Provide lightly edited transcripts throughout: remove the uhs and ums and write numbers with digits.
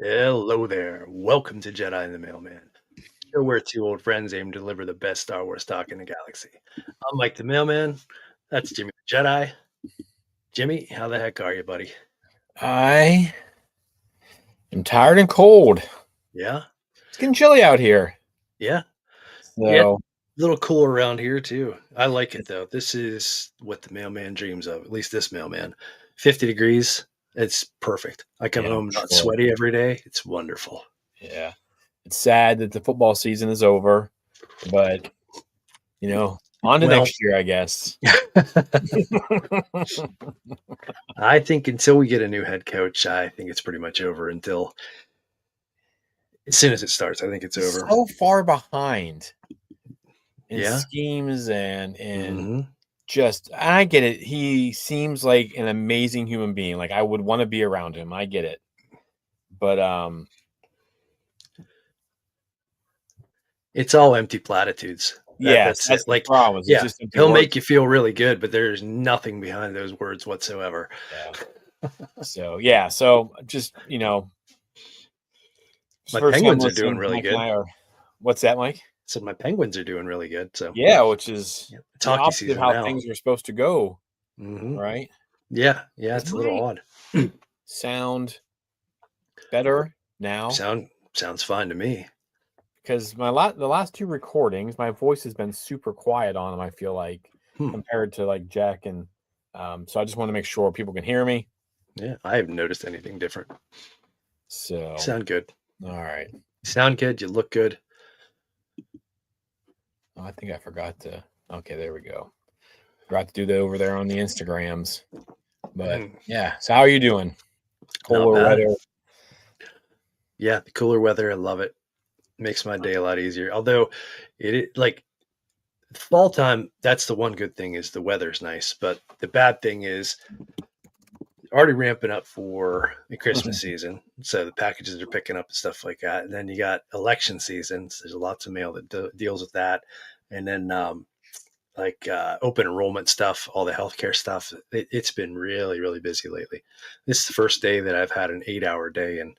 Hello there. Welcome to Jedi and the Mailman. Show where two old friends aim to deliver the best Star Wars talk in the galaxy. I'm Mike the Mailman. That's Jimmy the Jedi. Jimmy, how the heck are you, buddy? I am tired and cold. Yeah? It's getting chilly out here. Yeah? Yeah. So, A little cooler around here too. I like it though. This is what the mailman dreams of, at least this mailman. 50 degrees. It's perfect. I come yeah, home for not sure. sweaty every day. It's wonderful. Yeah. It's sad that the football season is over, but on to Well, next year, I guess. I think until we get a new head coach, I think it's pretty much over until as soon as it starts. I think it's over. So far behind in Yeah. schemes and Mhm. just I get it. He seems like an amazing human being. Like I would want to be around him. I get it. But It's all empty platitudes. yes, That's it. that's the Like, problem. It's yeah, just empty he'll words. make you feel really good, but there's nothing behind those words whatsoever. Yeah. So just My for some Penguins are doing listening, really Mike and good. I are. What's that, Mike? So my Penguins are doing really good. So Yeah, which is yeah, it's the hockey opposite of season how now. things are supposed to go, Mhm. right? Yeah, yeah, Does it's a little my odd. sound better now? Sounds fine to me. Because the last two recordings, my voice has been super quiet on them. I feel like Hmm. compared to like Jack and so I just want to make sure people can hear me. Yeah, I haven't noticed anything different. So Sound good. all right. Sound good. You look good. Oh, I think I forgot to. Okay, there we go. Forgot to do that over there on the Instagrams. But yeah, so how are you doing? Not Cooler bad. weather. Yeah, the cooler weather, I love it. Makes my day a lot easier. Although like fall time, that's the one good thing is the weather's nice. But the bad thing is already ramping up for the Christmas season. So the packages are picking up and stuff like that. And then you got election season. So there's lots of mail that deals with that. And then open enrollment stuff, all the healthcare stuff. It's been really, really busy lately. This is the first day that I've had an 8-hour day in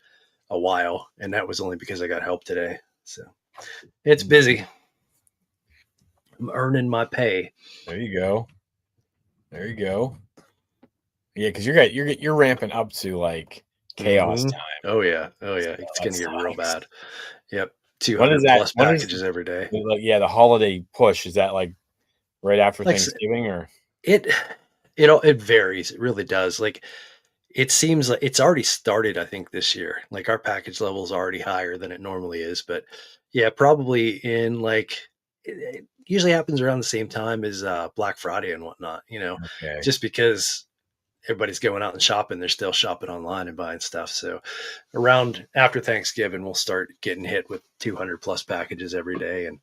a while. And that was only because I got help today. So it's busy. I'm earning my pay. There you go. There you go. Yeah, because you're ramping up to like chaos Mhm. time. Oh yeah, So it's that gonna get real sucks. bad. Yep, When is 200 that? plus When is packages every day. like the holiday push? Is that like right after Like Thanksgiving or? it, it varies. It really does. Like it seems like it's already started. I think this year, like our package level is already higher than it normally is. But yeah, probably in like it usually happens around the same time as Black Friday and whatnot. Okay. Just because everybody's going out and shopping, they're still shopping online and buying stuff. So around after Thanksgiving, we'll start getting hit with 200 plus packages every day. And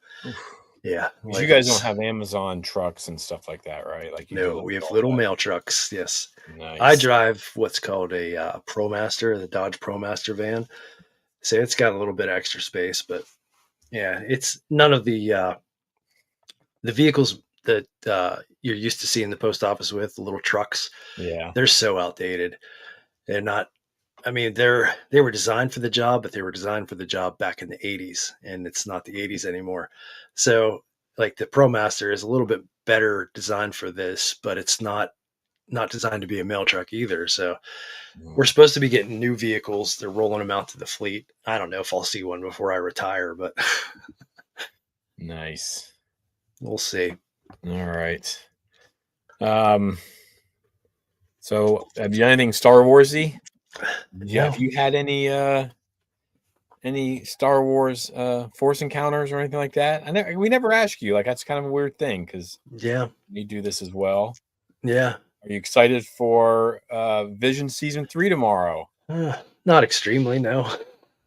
yeah, Because you life guys don't is have Amazon trucks and stuff like that, right? Like you no, deliver we have all little that. mail trucks. Yes. I Nice. drive what's called a ProMaster, the Dodge ProMaster van. So it's got a little bit of extra space, but yeah, it's none of the vehicles that you're used to seeing the post office with, the little trucks. Yeah. They're so outdated. They're not. I mean, they were designed for the job, but they were designed for the job back in the 80s, and it's not the 80s anymore. So, like the ProMaster is a little bit better designed for this, but it's not designed to be a mail truck either. So, we're supposed to be getting new vehicles. They're rolling them out to the fleet. I don't know if I'll see one before I retire, but Nice. we'll see. All right. So have you done anything Star Warsy? Yeah. Have you had any Star Wars Force encounters or anything like that? We never ask you. Like that's kind of a weird thing because Yeah. we do this as well. Yeah. Are you excited for Vision Season 3 tomorrow? Not extremely, no.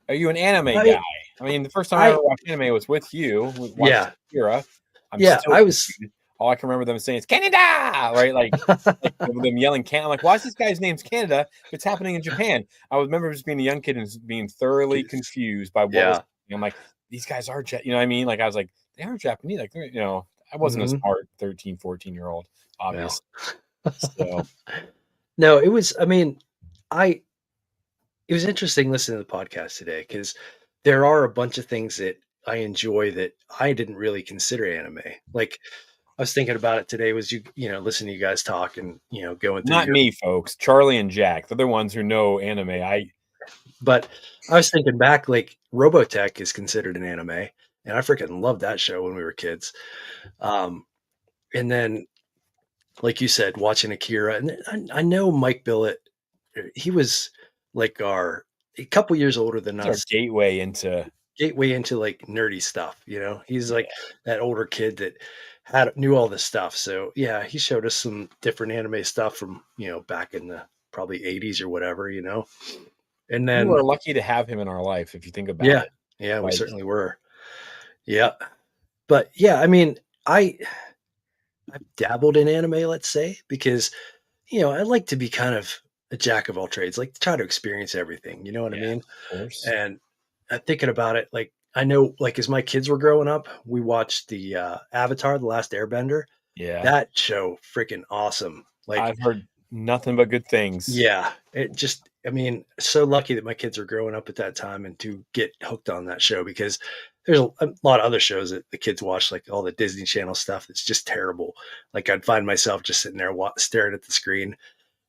Are you an anime I guy? mean, I mean, the first time I I ever watched anime was with you. We watched yeah, Akira. I'm yeah. still I was confused. All I can remember them saying is Canada, right? Like them yelling Canada. I'm like, why is this guy's name's Canada if it's happening in Japan? I remember just being a young kid and being thoroughly confused by what was. yeah. I'm like, these guys are, you know what I mean? Like I was like, they are Japanese. Like I wasn't a Hmm. smart 13, 14-year-old, Well, obviously. So no, it was. I mean, I it was interesting listening to the podcast today because there are a bunch of things that I enjoy that I didn't really consider anime. Like I was thinking about it today was listening to you guys talk and, going through Not your me, folks. Charlie and Jack. They're the ones who know anime. but I was thinking back, like Robotech is considered an anime, and I freaking loved that show when we were kids. Um, and then, like you said, watching Akira, and I know Mike Billet, he was like a couple years older than It's our us, gateway into gateway into like nerdy stuff. He's yeah. like that older kid that knew all this stuff. So yeah, he showed us some different anime stuff from back in the probably 80s or whatever. And We then were lucky to have him in our life, if you think about yeah, it. yeah, we Like, certainly were. Yeah. But yeah, I mean, I've dabbled in anime, let's say, because I like to be kind of a jack of all trades, like try to experience everything. You know what I yeah, mean? of course. And I'm thinking about it, like I know, like as my kids were growing up, we watched the Avatar: The Last Airbender. Yeah. That show, freaking awesome! Like, I've heard nothing but good things. yeah, it just, I mean, so lucky that my kids were growing up at that time and to get hooked on that show because there's a lot of other shows that the kids watch, like all the Disney Channel stuff that's just terrible. Like I'd find myself just sitting there staring at the screen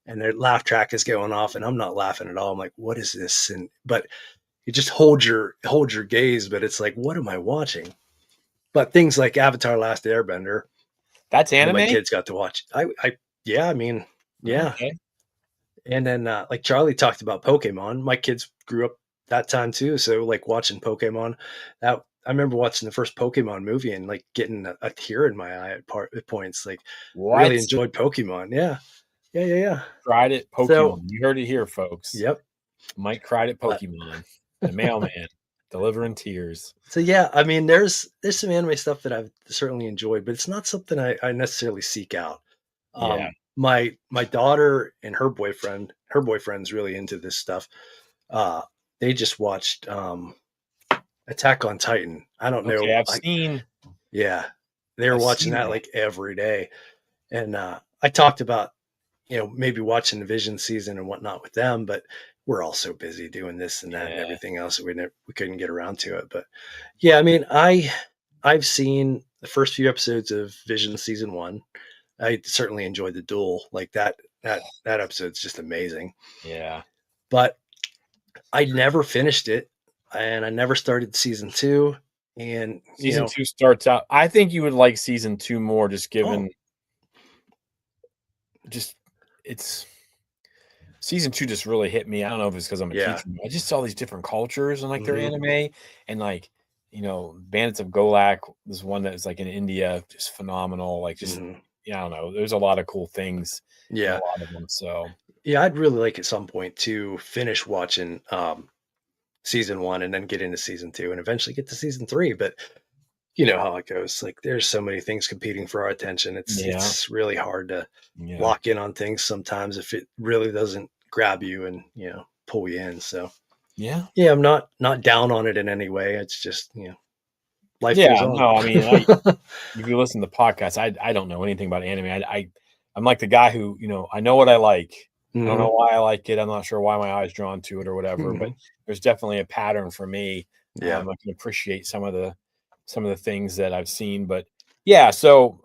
and their laugh track is going off and I'm not laughing at all. I'm like, what is this? But you just hold your gaze, but it's like, what am I watching? But things like Avatar Last Airbender That's that my anime? kids got to watch. Yeah, I mean, yeah, Okay. and then, like Charlie talked about Pokemon, my kids grew up that time too. So like watching Pokemon, that I remember watching the first Pokemon movie and like getting a tear in my eye at points. Like really What? enjoyed Pokemon. Yeah, yeah, yeah, yeah. Cried at So Pokemon. You heard it here, folks. yep. Mike cried at But Pokemon. The mailman delivering tears. so yeah, I mean, there's some anime stuff that I've certainly enjoyed, but it's not something I necessarily seek out. Yeah. My daughter and her boyfriend's really into this stuff. Uh, they just watched Attack on Titan. I don't Okay. know. Yeah, they were I've watching seen that that. like every day, and I talked about maybe watching the Vision season and whatnot with them, but we're all so busy doing this and that and Yeah. everything else that we couldn't get around to it. But yeah, I mean, I've seen the first few episodes of Vision season one. I certainly enjoyed the duel. Like that episode's just amazing. Yeah. But I never finished it, and I never started season two. And Season 2 starts out. I think you would like season 2 more, just oh given just it's season 2 just really hit me. I don't know if it's because I'm a yeah, teacher. I just saw these different cultures and like their hmm anime and like Bandits of Golak was one that was like in India, just phenomenal. Like just hmm yeah, I don't know. There's a lot of cool things in a yeah, lot of them. So yeah. I'd really like at some point to finish watching season one and then get into season two and eventually get to season three. But you know how it goes. Like there's so many things competing for our attention. It's yeah, it's really hard to yeah, lock in on things sometimes if it really doesn't grab you and pull you in. So yeah, yeah, I'm not down on it in any way. It's just life goes yeah. on. No, I mean, if you listen to podcasts, I don't know anything about anime. I'm like the guy who I know what I like. I don't know hmm why I like it. I'm not sure why my eye's drawn to it or whatever. But hmm there's definitely a pattern for me. Yeah. I can appreciate some of the things that I've seen. But yeah, so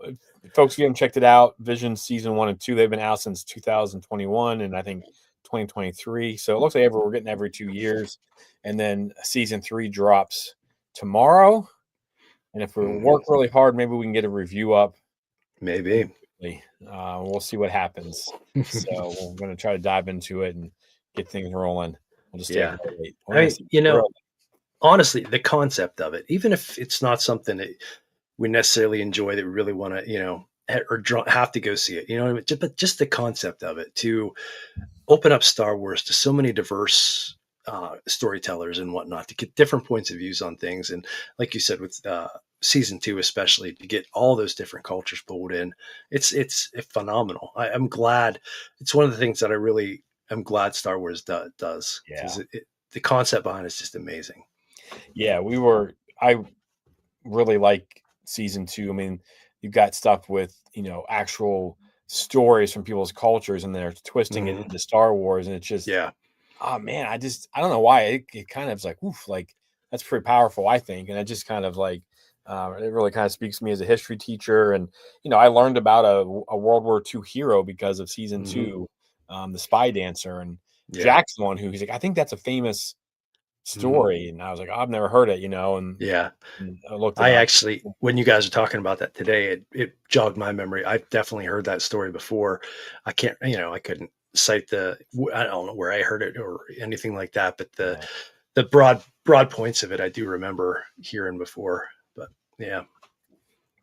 folks, if you haven't checked it out, Vision season 1 and 2, they've been out since 2021 and I think 2023. So it looks like we're getting every 2 years, and then season 3 drops tomorrow. And if we hmm work really hard, maybe we can get a review up pretty Maybe. quickly. We'll see what happens. So we're going to try to dive into it and get things rolling. We'll just stay up Yeah. late. We're I going to mean, see early. honestly, the concept of it, even if it's not something that we necessarily enjoy that we really want to, have to go see it, what I mean? But just the concept of it to open up Star Wars to so many diverse storytellers and whatnot to get different points of views on things. And like you said, with season two, especially to get all those different cultures pulled in, it's phenomenal. I'm glad. It's one of the things that I really am glad Star Wars does Yeah. because the concept behind it is just amazing. Yeah. I really like season 2. I mean, you've got stuff with, actual stories from people's cultures and they're twisting it hmm into Star Wars. And it's just, Yeah. oh man, I don't know why it kind of is like, oof, like that's pretty powerful, I think. And it just kind of like, it really kind of speaks to me as a history teacher. And, I learned about a World War II hero because of season Mhm. two, the Spy Dancer. And Yeah. Jack's the one who he's like, I think that's a famous Mhm. story. And I was like, oh, I've never heard it, Yeah. and I looked it I up. actually, when you guys were talking about that today, it jogged my memory. I've definitely heard that story before. I can't, I couldn't cite I don't know where I heard it or anything like that, but Yeah. the broad points of it, I do remember hearing before. But yeah,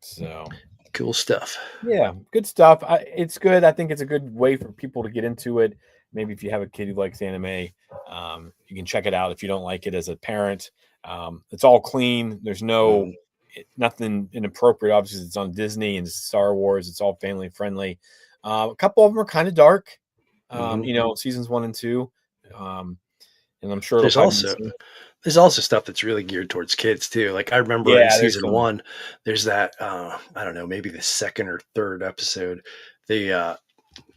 So cool stuff. yeah, good stuff. It's good. I think it's a good way for people to get into it. Maybe if you have a kid who likes anime, you can check it out. If you don't like it as a parent, it's all clean. There's Mhm. nothing inappropriate. Obviously, it's on Disney and Star Wars. It's all family friendly. A couple of them are kind of dark. Mhm. Seasons 1 and 2, um, and I'm sure it'll There's probably be the also same. there's also stuff that's really geared towards kids too. Like I remember in Yeah, there's season some. one, there's that I don't know, maybe the second or third episode, the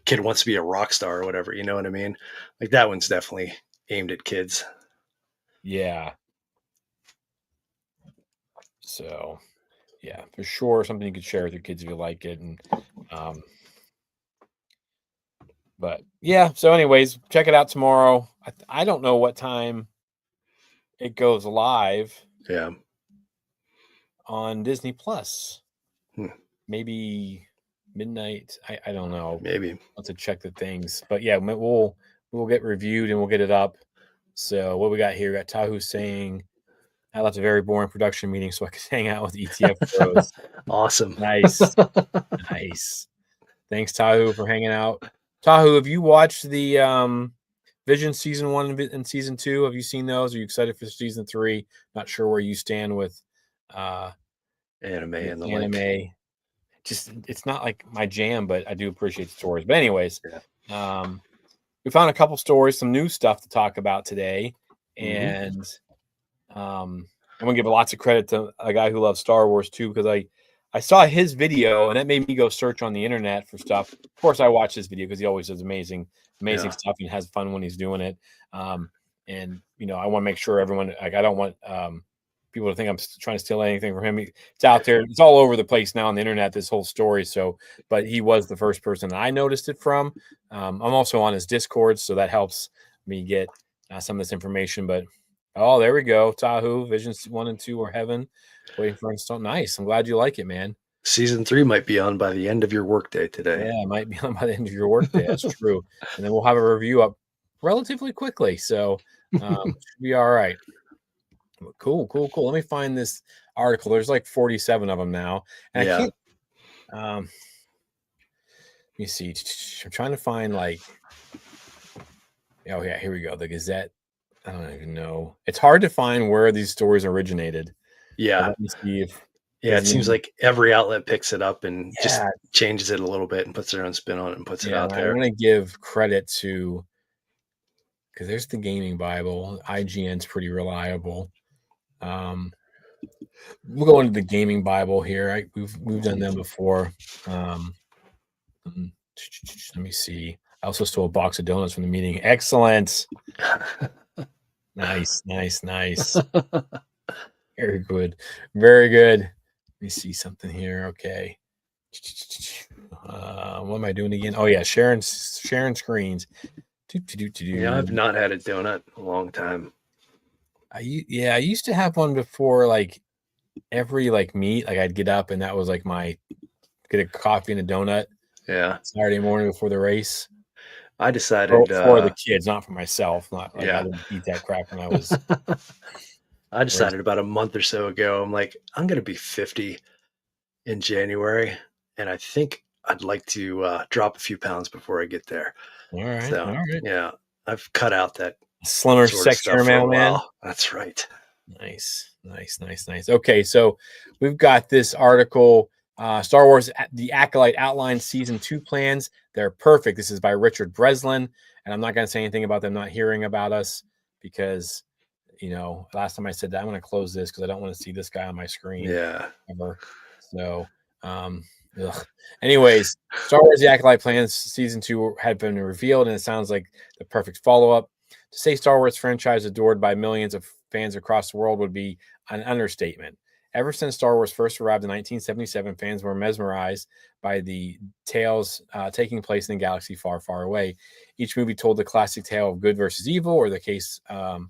kid wants to be a rock star or whatever. You know what I mean? Like that one's definitely aimed at kids. Yeah, so yeah, for sure, something you could share with your kids if you like it, and um, but yeah. So, anyways, check it out tomorrow. I don't know what time it goes live Yeah. on Disney Plus. Hmm. Maybe midnight. I don't know. Maybe. I'll have to check the things. But yeah, we'll get reviewed and we'll get it up. So what we got here? We got Tahu saying I left a very boring production meeting so I could hang out with ETF pros. Awesome. Nice, nice. Thanks, Tahu, for hanging out. Tahu, have you watched the Vision season 1 and season 2? Have you seen those? Are you excited for season 3? Not sure where you stand uh, Anime with and the like. anime. Just it's not like my jam, but I do appreciate the stories. But anyways, Yeah. um, we found a couple stories, some new stuff to talk about today, Hmm. and I'm gonna give lots of credit to a guy who loves Star Wars too, because I saw his video and that made me go search on the internet for stuff. Of course, I watch his video because he always does amazing Yeah. stuff and has fun when he's doing it. And I want to make sure everyone like I don't want people to think I'm trying to steal anything from him. It's out there. It's all over the place now on the internet. This whole story. So, but he was the first person that I noticed it from. I'm also on his Discord, so that helps me get some of this information. But oh, there we go. Tahoe, Visions 1 and 2 are heaven. Waiting for install. Nice. I'm glad you like it, man. Season three might be on by the end of your workday today. Yeah, it might be on by the end of your workday. That's true. And then we'll have a review up relatively quickly. So should be all right. Cool, cool, cool. Let me find this article. There's like 47 of them now. And I Yeah. can't let me see. I'm trying to find like oh yeah, here we go. The Gazette. I don't even know. It's hard to find where these stories originated. But Yeah. let me see if Yeah. his It seems name. like every outlet picks it up and just Yeah, changes it a little bit and puts their own spin on it and puts it yeah, out and I there. want to give credit to because there's the Gaming Bible. IGN's pretty reliable. Um, we'll go into the Gaming Bible here. We've done them before. Um, let me see. I also stole a box of donuts from the meeting. Excellent. Nice, nice, nice. Very good. Very good. Let me see something here. Okay. What am I doing again? Oh yeah, sharing screens. Yeah. I've Do. not had a donut in a long time. I used to have one before, like every like meet, like I'd get up and that was like my get a coffee and a donut Yeah. Saturday morning before the race. I Or decided, for the kids, not for myself. Not like I yeah. didn't eat that crap when I was I racing. decided about a month or so ago, I'm like, I'm going to be 50 in January. And I think I'd like to drop a few pounds before I get there. All right, all So, right. yeah, I've cut out that Slimmer, sort of stuff sexier for a mailman. while. That's right. Nice, nice, nice, nice. Okay, so we've got this article, Star Wars: The Acolyte outlines season 2 plans. They're perfect. This is by Richard Breslin, and I'm not going to say anything about them not hearing about us because last time I said that I'm going to close this because I don't want to see this guy on my screen Yeah. ever. So, ugh. Anyways, Star Wars: The Acolyte plans season 2 had been revealed, and it sounds like the perfect follow up. To say Star Wars franchise adored by millions of fans across the world would be an understatement. Ever since Star Wars first arrived in 1977, fans were mesmerized by the tales taking place in a galaxy far, far away. Each movie told the classic tale of good versus evil, or the case of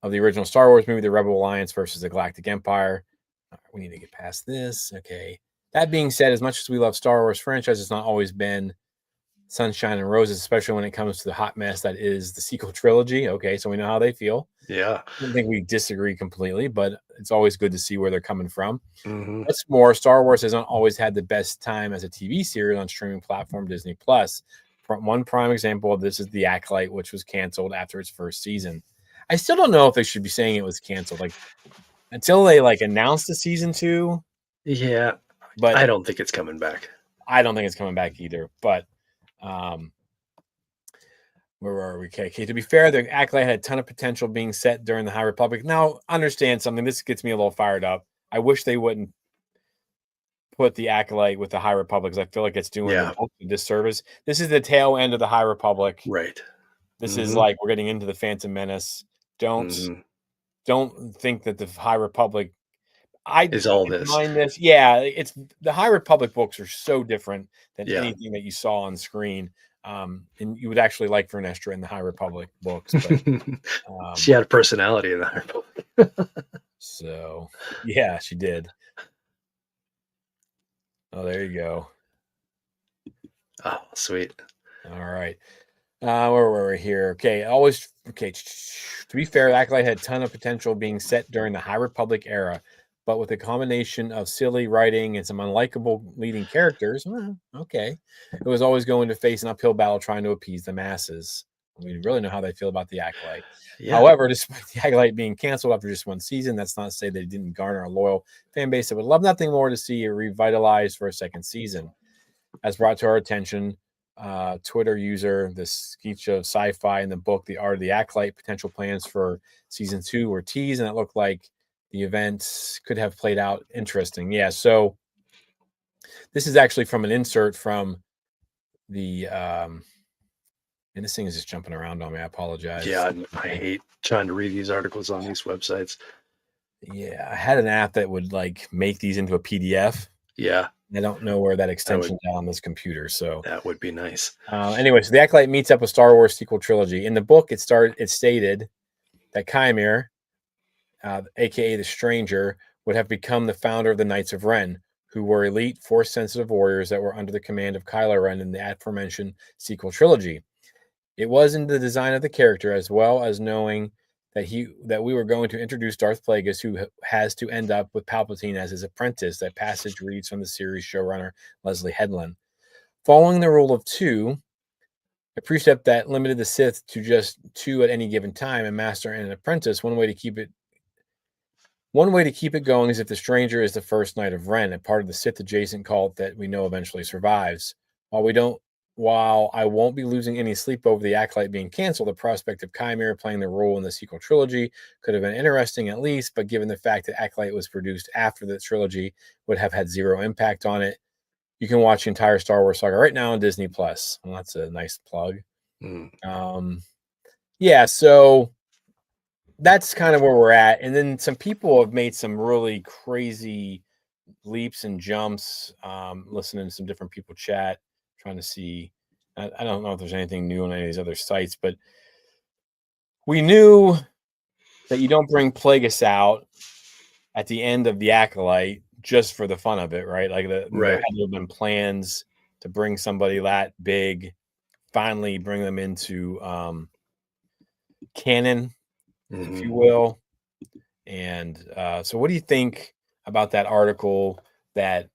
the original Star Wars movie, the Rebel Alliance versus the Galactic Empire. We need to get past this. Okay. That being said, as much as we love Star Wars franchise, it's not always been sunshine and roses, especially when it comes to the hot mess that is the sequel trilogy. Okay, so we know how they feel. Yeah. I don't think we disagree completely, but it's always good to see where they're coming from. Mm-hmm. What's more, Star Wars hasn't always had the best time as a TV series on streaming platform Disney Plus. One prime example of this is The Acolyte, which was canceled after its first season. I still don't know if they should be saying it was canceled, like until they like announced the season 2. Yeah. But I don't think it's coming back. I don't think it's coming back either. But where were we? Okay, to be fair, the Acolyte had a ton of potential being set during the High Republic. Now, understand something. This gets me a little fired up. I wish they wouldn't put the Acolyte with the High Republic, because I feel like it's doing the book a disservice. This is the tail end of the High Republic. Right. This is like we're getting into the Phantom Menace. Don't think that the High Republic is all this. Mind this. Yeah, it's the High Republic books are so different than anything that you saw on screen. And you would actually like Vernestra in the High Republic books. But, she had a personality in the High Republic. So, yeah, she did. Oh, there you go. Oh, sweet. All right. Where were we here? Okay, to be fair, Acolyte had a ton of potential being set during the High Republic era, but with a combination of silly writing and some unlikable leading characters, it was always going to face an uphill battle trying to appease the masses. We really know how they feel about the Acolyte. Yeah. However, despite the Acolyte being canceled after just one season, that's not to say they didn't garner a loyal fan base that would love nothing more to see it revitalized for a second season. As brought to our attention, Twitter user, the Skeech of Sci-Fi, in the book The Art of the Acolyte, potential plans for season 2 were teased, and it looked like the events could have played out interesting. Yeah, so this is actually from an insert from the and this thing is just jumping around on me. I apologize. Yeah, I hate trying to read these articles on these websites. Yeah, I had an app that would like make these into a PDF. Yeah. I don't know where that extension is on this computer, so that would be nice. Anyway, so the Acolyte meets up with Star Wars sequel trilogy. In the book, it stated that Chimera, aka the Stranger, would have become the founder of the Knights of Ren, who were elite, force-sensitive warriors that were under the command of Kylo Ren in the aforementioned sequel trilogy. It was in the design of the character, as well as knowing that we were going to introduce Darth Plagueis, who has to end up with Palpatine as his apprentice. That passage reads from the series showrunner Leslie Headland. Following the rule of 2, a precept that limited the Sith to just 2 at any given time, a master and an apprentice, one way to keep it going is if the Stranger is the first Knight of Ren, a part of the Sith adjacent cult that we know eventually survives. While I won't be losing any sleep over the Acolyte being canceled, the prospect of Chimera playing the role in the sequel trilogy could have been interesting at least, but given the fact that Acolyte was produced after the trilogy, would have had zero impact on it. You can watch the entire Star Wars saga right now on Disney Plus. Well, that's a nice plug. Yeah, so that's kind of where we're at. And then some people have made some really crazy leaps and jumps, listening to some different people chat, trying to see. I don't know if there's anything new on any of these other sites, but we knew that you don't bring Plagueis out at the end of the Acolyte just for the fun of it, right? Like there had to have been plans to bring somebody that big, finally bring them into canon, if you will. And so what do you think about that article that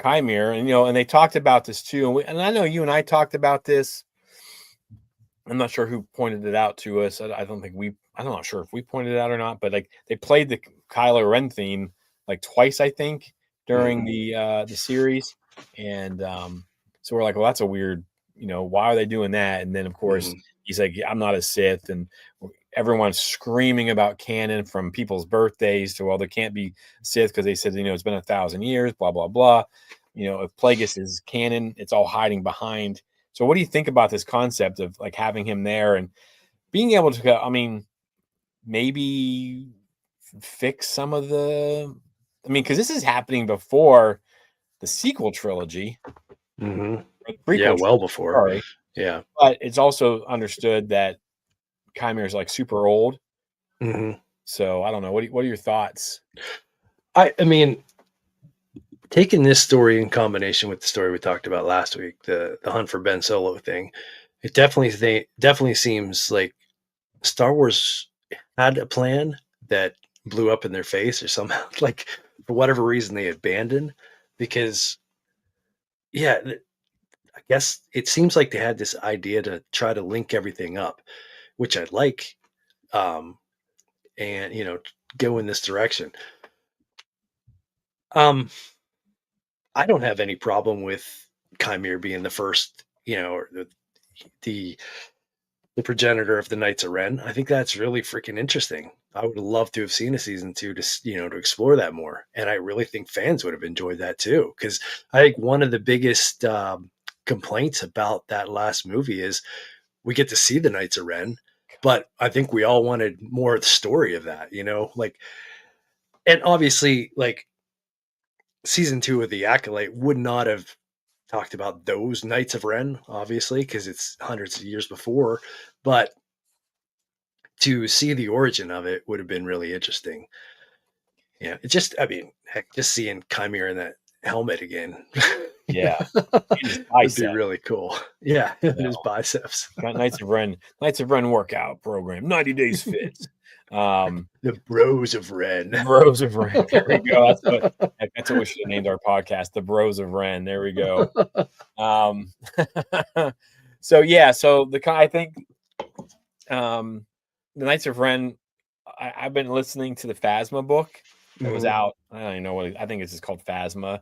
Chimera, and they talked about this too, and I know you and I talked about this. I'm not sure who pointed it out to us. I'm not sure if we pointed it out or not, but like they played the Kylo Ren theme like twice, I think, during the series, and so we're like, well, that's a weird, why are they doing that? And then of course he's like, I'm not a Sith, and everyone's screaming about canon from people's birthdays to, well, there can't be Sith because they said, it's been 1,000 years, blah, blah, blah. If Plagueis is canon, it's all hiding behind. So what do you think about this concept of like having him there? And being able to go, I mean, maybe fix some of the, I mean, because this is happening before the sequel trilogy, Hmm. or the Yeah, prequel well trilogy, before. sorry. Yeah. But it's also understood that Chimera is like super old. Hmm. So I don't know. What are your thoughts? I mean, taking this story in combination with the story we talked about last week, the hunt for Ben Solo thing, it definitely seems like Star Wars had a plan that blew up in their face, or somehow, like, for whatever reason, they abandoned. Because, yeah, I guess it seems like they had this idea to try to link everything up, which I like, um, and go in this direction. Um, I don't have any problem with Chimere being the first, or the the progenitor of the Knights of Ren. I think that's really freaking interesting. I would love to have seen a season two to explore that more, and I really think fans would have enjoyed that too. Because I think one of the biggest complaints about that last movie is we get to see the Knights of Ren, but I think we all wanted more of the story of that. Like, and obviously, like, season two of the Acolyte would not have talked about those Knights of Ren, obviously, because it's hundreds of years before, but to see the origin of it would have been really interesting. Yeah, it just, I mean, heck, just seeing Chimera in that helmet again, Yeah, and his would be bicep. really cool. Yeah, You and his know, biceps. got Knights of Ren workout program, 90 days fit. Um, The Bros of Ren. the Bros of Ren. There we go. That's what we should have named our podcast, the Bros of Ren. There we go. Um, so yeah, so I think um, the Knights of Ren. I've been listening to the Phasma book that was Mhm. out. I don't even know I think it's just called Phasma.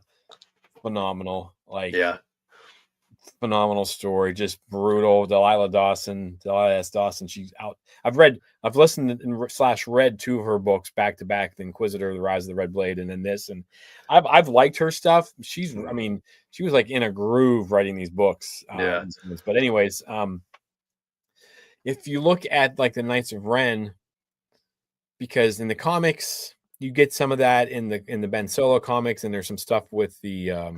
Phenomenal, like Yeah. phenomenal story, just brutal. Delilah S. Dawson. She's out. I've listened and slash read two of her books back to back: The Inquisitor, The Rise of the Red Blade, and then this. And I've liked her stuff. I Mhm. mean, she was like in a groove writing these books. Yeah. But anyways, if you look at like the Knights of Ren, because in the comics you get some of that in the Ben Solo comics, and there's some stuff with the I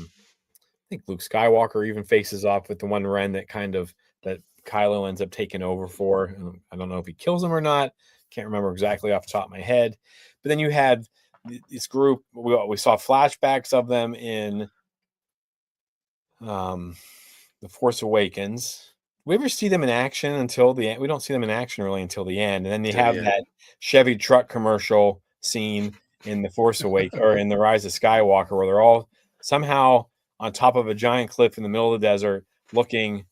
think Luke Skywalker even faces off with the one Ren that Kylo ends up taking over for. And I don't know if he kills him or not. Can't remember exactly off the top of my head. But then you had this group. We saw flashbacks of them in um, the Force Awakens. We ever see them in action until the end? We don't see them in action really until the end. And then they To the have end. that Chevy truck commercial scene in the Force Awakens or in the Rise of Skywalker, where they're all somehow on top of a giant cliff in the middle of the desert, looking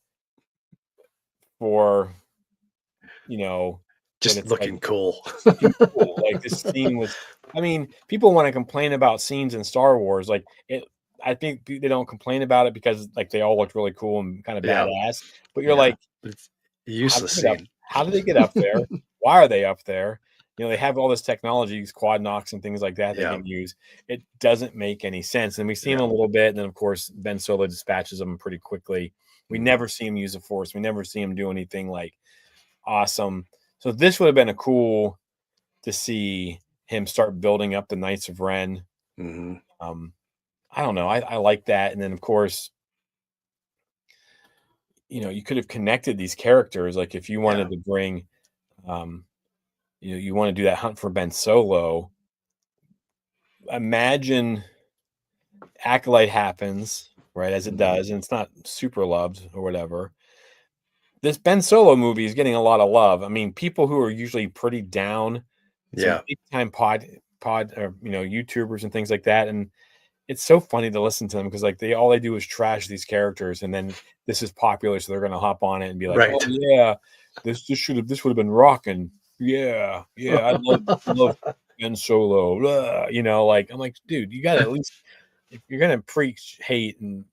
for what Just it's like, looking cool. looking cool. Like this scene was. I mean, people want to complain about scenes in Star Wars, like it. I think they don't complain about it because like they all look really cool and kind of Yeah. badass. But you're Yeah. like, It's a how did useless they get up? scene. How did they get up there? Why are they up there? They have all this technology, these quad knocks and things like that they Yeah. can use. It doesn't make any sense. And we see him a Yeah. little bit, and then of course Ben Solo dispatches them pretty quickly. We Mhm. never see him use the Force. We never see him do anything like awesome. So this would have been a cool to see him start building up the Knights of Ren. Mhm. Um, I don't know. I like that. And then of course, you could have connected these characters. Like if you Yeah. wanted to bring um, you want to do that hunt for Ben Solo. Imagine Acolyte happens, right, as it Mhm. does, and it's not super loved or whatever. This Ben Solo movie is getting a lot of love. I mean, people who are usually pretty down, some Yeah. big time pod or YouTubers and things like that, and it's so funny to listen to them because like all they do is trash these characters, and then this is popular, so they're gonna hop on it and be like, "Oh Right. yeah, this would have been rocking. Yeah, yeah, I love Ben Solo." Blah. Like I'm like, dude, you gotta at least if you're gonna preach hate and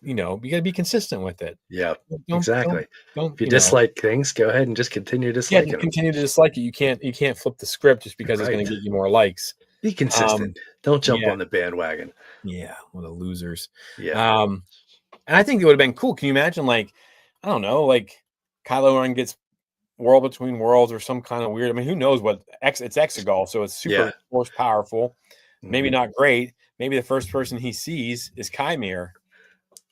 you gotta be consistent with it. Yeah. Don't don't Exactly. don't If you dislike things, go ahead and just continue yeah, disliking just them. continue to dislike it. You can't flip the script just because it's gonna Right. get you more likes. Be Um, consistent. Don't jump yeah, on the bandwagon. yeah, what a losers. Yeah. And I think it would have been cool. Can you imagine, like, I don't know, like Kylo Ren gets World Between Worlds or some kind of weird. I mean, who knows what it's Exegol, so it's super Yeah. force powerful. Maybe Mhm. not great. Maybe the first person he sees is Chimere.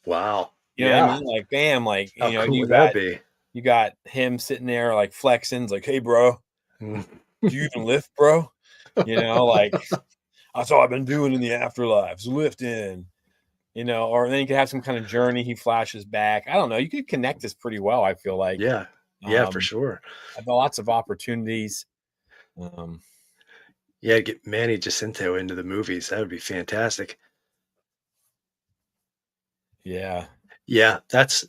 Wow. You know what I Yeah. mean? Like, bam, like How you know, cool would that be? you got him sitting there like flexing, it's like, hey, bro, Mm. do you even lift, bro? You know, like that's all I've been doing in the afterlife, lifting. You know, or then you could have some kind of journey. He flashes back. I don't know. You could connect this pretty well. I feel like Yeah. Yeah, for um, sure. lots of opportunities. Um, Yeah, get Manny Jacinto into the movies. That would be fantastic. yeah, Yeah, that's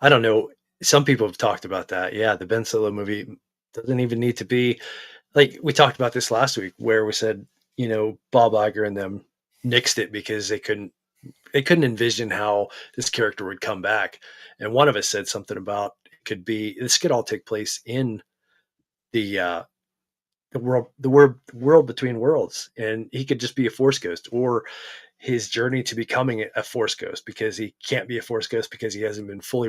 I don't know. Some people have talked about that. Yeah, the Ben Solo movie doesn't even need to be like we talked about this last week where we said, Bob Iger and them nixed it because they couldn't envision how this character would come back. And one of us said something about this could all take place in the the world between worlds, and he could just be a force ghost, or his journey to becoming a force ghost because he can't be a force ghost because he hasn't been fully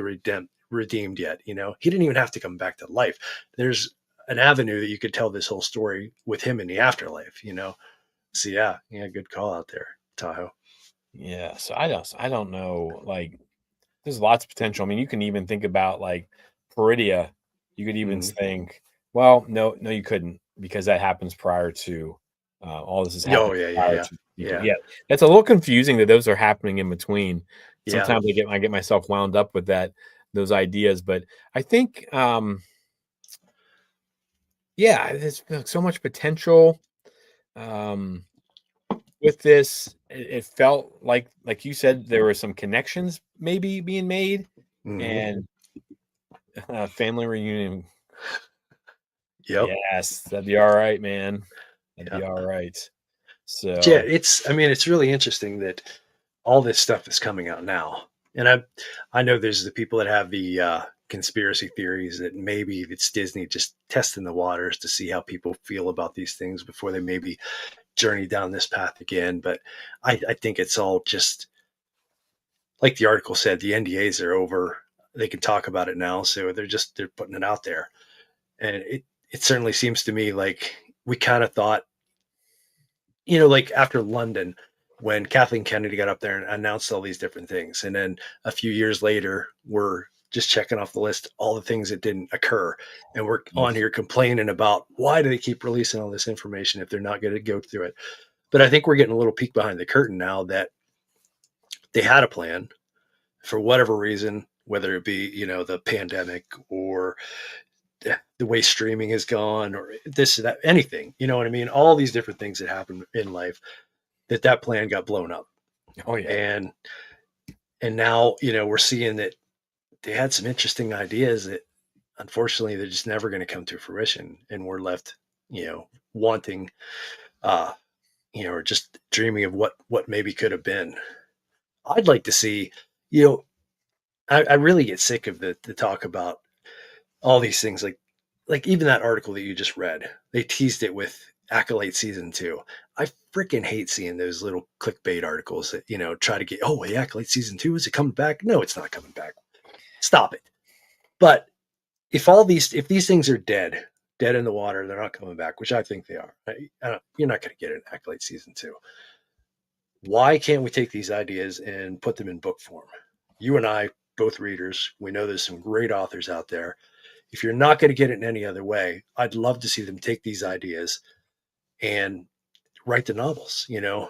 redeemed yet. He didn't even have to come back to life. There's an avenue that you could tell this whole story with him in the afterlife. So yeah, good call out there, Tahoe. yeah. So I don't know. Like, there's lots of potential. I mean, you can even think about like Peridia. You could even Hmm. think, well, no, you couldn't because that happens prior to all this is Oh happening yeah, yeah, prior yeah, to people. yeah, Yeah, that's a little confusing that those are happening in between. yeah. Sometimes I get myself wound up with those ideas, but I think yeah, there's so much potential. Um, with this, it felt like you said, there were some connections maybe being made, Hmm. and family reunion. Yep. Yes, that'd be all right, man. That'd Yeah. be all right. Yeah, So, it's really interesting that all this stuff is coming out now. And I know there's the people that have the conspiracy theories that maybe it's Disney just testing the waters to see how people feel about these things before they maybe journey down this path again. But I think it's all just like the article said, the NDAs are over. They can talk about it now, so they're putting it out there. And it certainly seems to me like we kind of thought, like after London, when Kathleen Kennedy got up there and announced all these different things. And then a few years later, we're just checking off the list all the things that didn't occur. And we're on yes. here complaining about why do they keep releasing all this information if they're not going to go through it. But I think we're getting a little peek behind the curtain now that they had a plan for whatever reason, whether it be, the pandemic or the way streaming has gone or this, that, anything, you know what I mean? All these different things that happen in life that plan got blown up. Oh yeah. And now we're seeing that they had some interesting ideas that unfortunately they're just never going to come to fruition, and we're left wanting uh or just dreaming of what maybe could have been. I'd like to see you know I really get sick of the talk about all these things, like even that article that you just read, they teased it with Acolyte season 2. I freaking hate seeing those little clickbait articles that try to get, oh, the Acolyte season 2, is it coming back? No, it's not coming back. Stop it. But if these things are dead in the water, they're not coming back, which I think they are. You're not going to get an Acolyte season 2. Why can't we take these ideas and put them in book form? You and I, both readers, we know there's some great authors out there. If you're not going to get it in any other way, I'd love to see them take these ideas and write the novels, and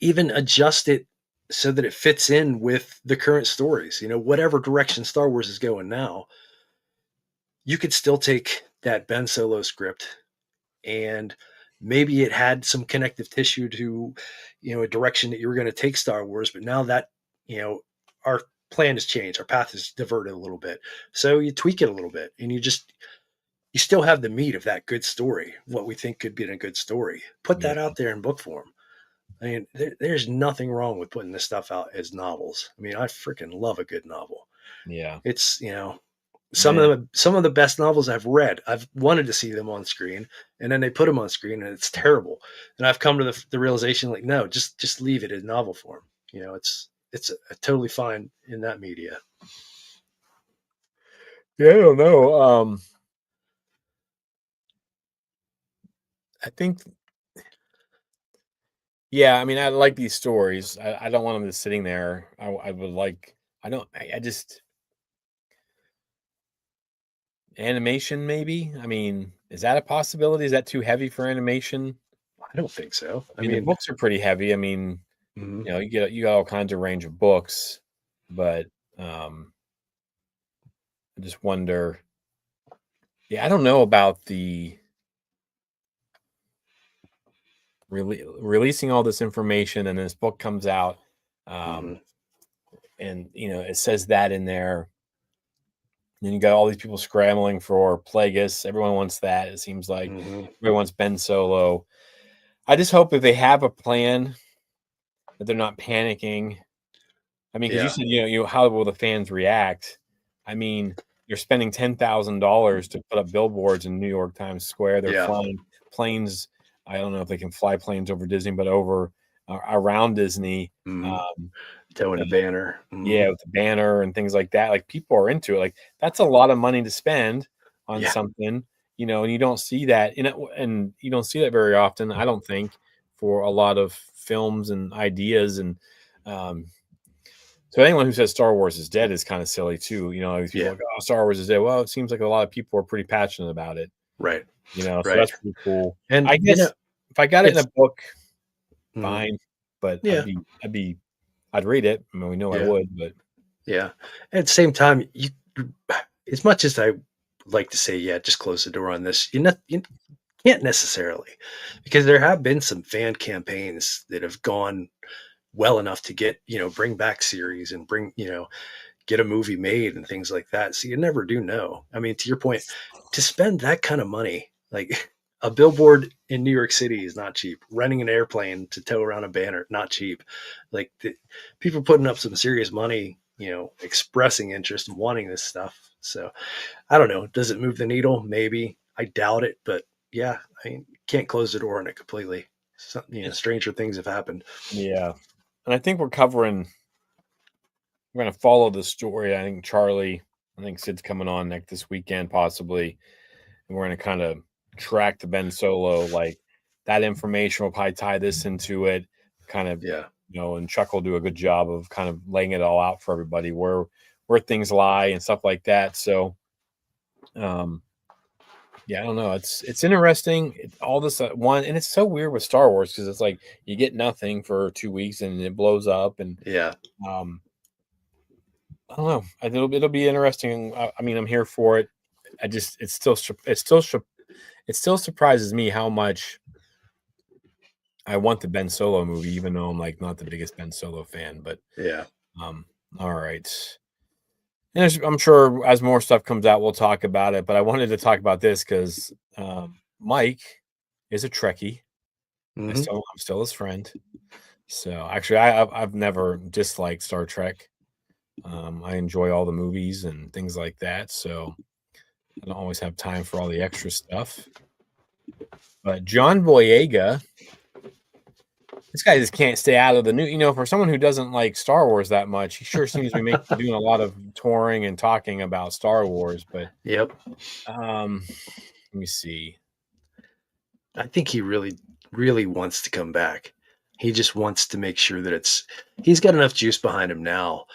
even adjust it so that it fits in with the current stories. Whatever direction Star Wars is going now, you could still take that Ben Solo script, and maybe it had some connective tissue to, a direction that you were going to take Star Wars, but now that, our plan has changed, our path is diverted a little bit. So you tweak it a little bit, and you still have the meat of that good story, what we think could be a good story. Put Yeah. that out there in book form. I mean, there's nothing wrong with putting this stuff out as novels. I mean, I freaking love a good novel. Yeah. It's some Man. of the best novels I've read. I've wanted to see them on screen, and then they put them on screen, and it's terrible. And I've come to the realization, like, no, just leave it in novel form. It's totally fine in that media. Yeah, I don't know. I think, yeah, I mean, I like these stories. I don't want them just sitting there. I would like, I don't, I just, animation maybe. I mean, is that a possibility? Is that too heavy for animation? I don't think so. I mean, the books are pretty heavy. I mean, Mhm, you got all kinds of range of books, but um, I just wonder. Yeah, I don't know about the releasing all this information, and this book comes out, um, mhm, and it says that in there. Then you got all these people scrambling for Plagueis. Everyone wants that. It seems like mhm. everyone wants Ben Solo. I just hope if they have a plan that they're not panicking. I mean, because you Yeah, said, how will the fans react? I mean, you're spending $10,000 to put up billboards in New York Times Square. They're yeah. flying planes. I don't know if they can fly planes over Disney, but over around Disney. Mhm. Um, Towing uh, a banner. Mhm. yeah, with the banner and things like that. Like people are into it. Like that's a lot of money to spend on Yeah, something, and you don't see that and you don't see that very often. I don't think for a lot of films and ideas and um, so anyone who says Star Wars is dead is kind of silly too. These people yeah. are like, oh, Star Wars is dead. Well, it seems like a lot of people are pretty passionate about it. Right, So right. that's pretty cool. And, I guess if I got it in it's a book, mhm. fine, but Yeah, I'd read it. I mean, we know I yeah, would, but yeah. At the same time, as much as I like to say, "Yeah, just close the door on this," you can't necessarily, because there have been some fan campaigns that have gone well enough to get, bring back series and get a movie made and things like that. So you never do know. I mean, to your point, to spend that kind of money, like a billboard in New York City is not cheap. Renting an airplane to tow around a banner, not cheap. Like people putting up some serious money, expressing interest and wanting this stuff. So I don't know. Does it move the needle? Maybe. I doubt it, but yeah, I mean, can't close the door on it completely. it's Stranger things have happened. yeah. And I think we're gonna follow the story. I think Sid's coming on next this weekend possibly, and we're gonna kind of track the Ben Solo. Like that information will probably tie this into it, kind of, Yeah. and Chuck will do a good job of kind of laying it all out for everybody where things lie and stuff like that. So, um, yeah, I don't know. It's interesting. All this one, and it's so weird with Star Wars because it's like you get nothing for 2 weeks and it blows up, and Yeah. um, I don't know. It'll be interesting. I mean, I'm here for it. I just it still surprises me how much I want the Ben Solo movie, even though I'm like not the biggest Ben Solo fan. But Yeah. um, all right, and I'm sure as more stuff comes out, we'll talk about it. But I wanted to talk about this because Mike is a Trekkie. Hmm. I'm still his friend. So actually, I've never disliked Star Trek. I enjoy all the movies and things like that. So I don't always have time for all the extra stuff. But John Boyega, this guy just can't stay out of the new. For someone who doesn't like Star Wars that much, he sure seems to be doing a lot of touring and talking about Star Wars. But Yep. let me see. I think he really, really wants to come back. He just wants to make sure that he's got enough juice behind him now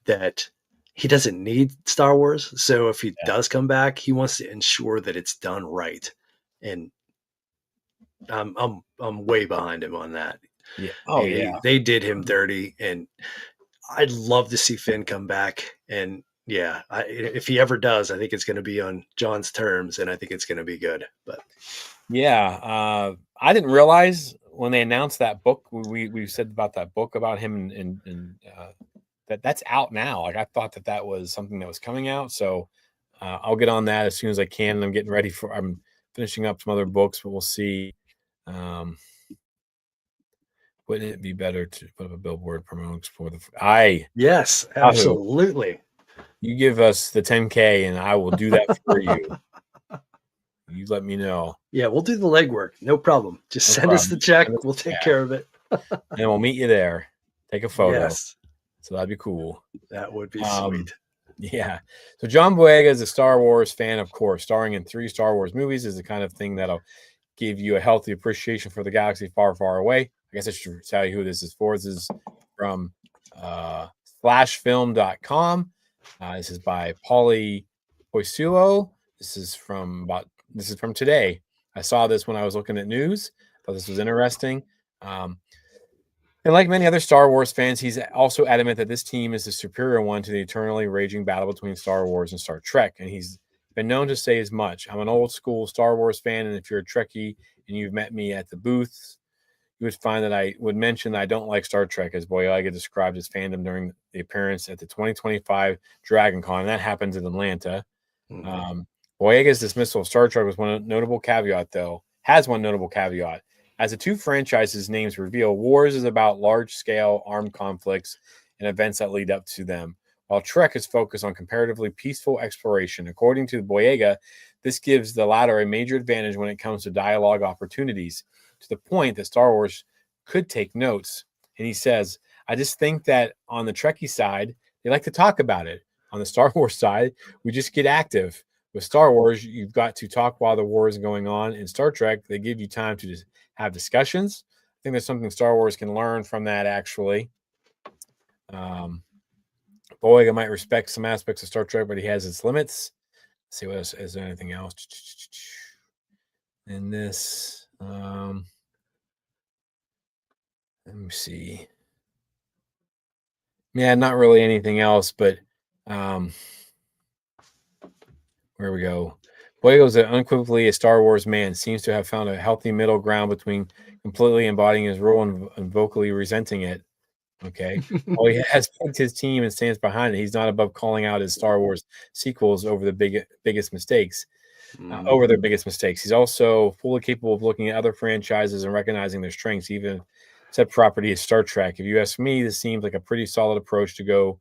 that he doesn't need Star Wars. So if he Yeah, does come back, he wants to ensure that it's done right. And I'm way behind him on that. yeah. Oh yeah, They did him dirty, and I'd love to see Finn come back. And yeah, if he ever does, I think it's going to be on John's terms, and I think it's going to be good. But yeah. I didn't realize when they announced that book. We said about that book about him and that's out now. Like I thought that was something that was coming out. So I'll get on that as soon as I can. I'm getting ready I'm finishing up some other books, but we'll see. Um, wouldn't it be better to put up a billboard promoting for yes, Yahoo, absolutely. you give us the 10K and I will do that for you. You let me know. Yeah, we'll do the legwork. No problem. Just No send us the problem. Send check. us We'll the take check, care of it. and we'll meet you there. Take a photo. Yes, So that'd be cool. that would be Um, sweet. Yeah. So John Boyega is a Star Wars fan, of course. Starring in 3 Star Wars movies is the kind of thing that'll give you a healthy appreciation for the galaxy far, far away. I guess I should tell you who this is for. This is from slashfilm.com. This is by Paulie Poisulo. This is from today. I saw this when I was looking at news. Thought this was interesting. Um, and like many other Star Wars fans, he's also adamant that this team is the superior one to the eternally raging battle between Star Wars and Star Trek. And he's been known to say as much. I'm an old school Star Wars fan, and if you're a Trekkie and you've met me at the booths, you would find that I would mention that I don't like Star Trek, as Boyega described his fandom during the appearance at the 2025 Dragon Con. And that happens in Atlanta. Mhm. Boyega's dismissal of Star Trek was one notable caveat, though. Has one notable caveat. As the two franchises' names reveal, Wars is about large-scale armed conflicts and events that lead up to them, while Trek is focused on comparatively peaceful exploration. According to Boyega, this gives the latter a major advantage when it comes to dialogue opportunities, to the point that Star Wars could take notes. And he says, I just think that on the Trekkie side, they like to talk about it. On the Star Wars side, we just get active. With Star Wars, you've got to talk while the war is going on. In Star Trek, they give you time to just have discussions. I think there's something Star Wars can learn from that, actually. Boyega might respect some aspects of Star Trek, but he has its limits. Let's see what else. Is there anything else in this? Let me see. Yeah, not really anything else, but where we go. Boyega is unequivocally a Star Wars man. Seems to have found a healthy middle ground between completely embodying his role and vocally resenting it. Okay. Well, he has picked his team and stands behind it. He's not above calling out his Star Wars sequels over the biggest mistakes. Mhm. Over their biggest mistakes. He's also fully capable of looking at other franchises and recognizing their strengths, even said property is Star Trek. If you ask me, this seems like a pretty solid approach to go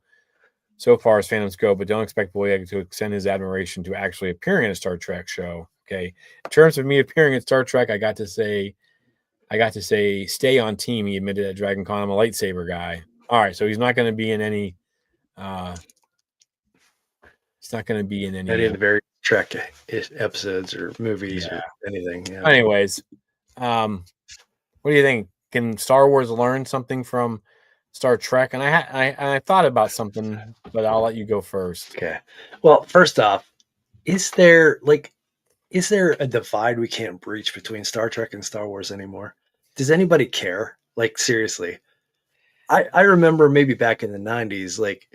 so far as fandoms go, but don't expect Boyega to extend his admiration to actually appearing in a Star Trek show. Okay. In terms of me appearing in Star Trek, I got to say, stay on team. He admitted at Dragon Con, I'm a lightsaber guy. All right, so he's not going to be in any. He's not going to be in Any any. of the various Trek episodes or movies or Yeah. anything. Yeah. Anyways, what do you think? Can Star Wars learn something from Star Trek? And I thought about something, but I'll let you go first. Okay. Well, first off, is there like is there a divide we can't breach between Star Trek and Star Wars anymore? Does anybody care? Like seriously. I remember maybe back in the 90s, like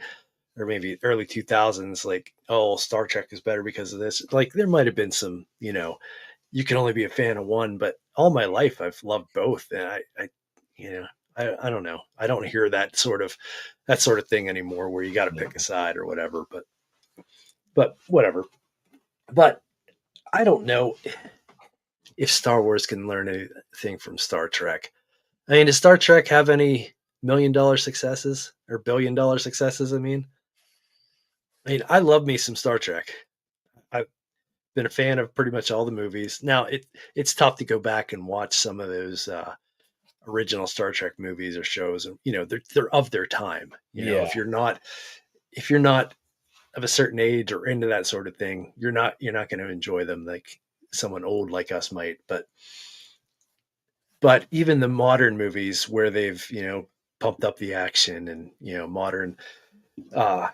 or maybe early 2000s, like, oh, Star Trek is better because of this. Like there might have been some, you can only be a fan of one, but all my life I've loved both. And you know, I don't know. I don't hear that sort of thing anymore where you got to Yeah. pick a side or whatever, but whatever. But I don't know if Star Wars can learn anything from Star Trek. I mean, does Star Trek have any $1 million successes or $1 billion successes? I mean, I love me some Star Trek. I've been a fan of pretty much all the movies. Now it's tough to go back and watch some of those original Star Trek movies or shows, and they're of their time. Yeah. If you're not of a certain age or into that sort of thing, you're not going to enjoy them like someone old like us might. But even the modern movies where they've pumped up the action and uh,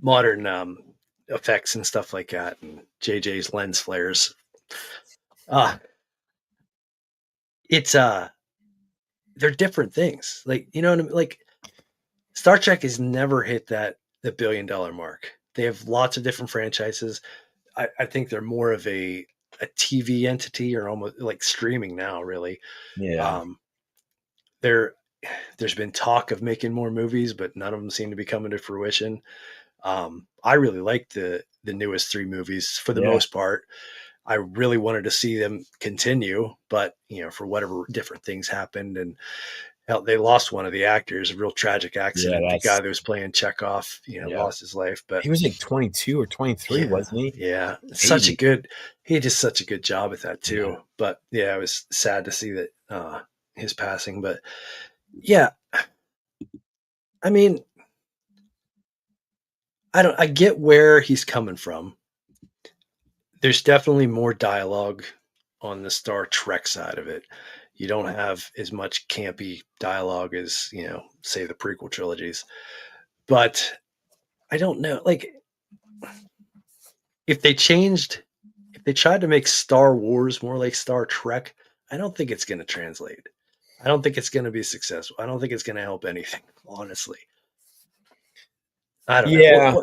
modern effects and stuff like that, and JJ's lens flares, uh, it's they're different things. Like what I mean? Like Star Trek has never hit the $1 billion mark. They have lots of different franchises. I think they're more of a TV entity or almost like streaming now, really. Yeah. Um, there there's been talk of making more movies, but none of them seem to be coming to fruition. I really like the newest three movies for the Yeah. most part. I really wanted to see them continue, but for whatever different things happened, and hell, they lost one of the actors, a real tragic Yeah. accident. The guy that was playing Chekhov, Yeah. lost his life. But He was like 22 or 23, yeah, wasn't he? yeah, Baby. he did such a good job at that Yeah. too. But yeah, it was sad to see that his passing. But yeah, I mean, I get where he's coming from. There's definitely more dialogue on the Star Trek side of it. You don't have as much campy dialogue as, say the prequel trilogies. But I don't know, like if they changed if they tried to make Star Wars more like Star Trek, I don't think it's going to translate. I don't think it's going to be successful. I don't think it's going to help anything, honestly. I don't know. Yeah,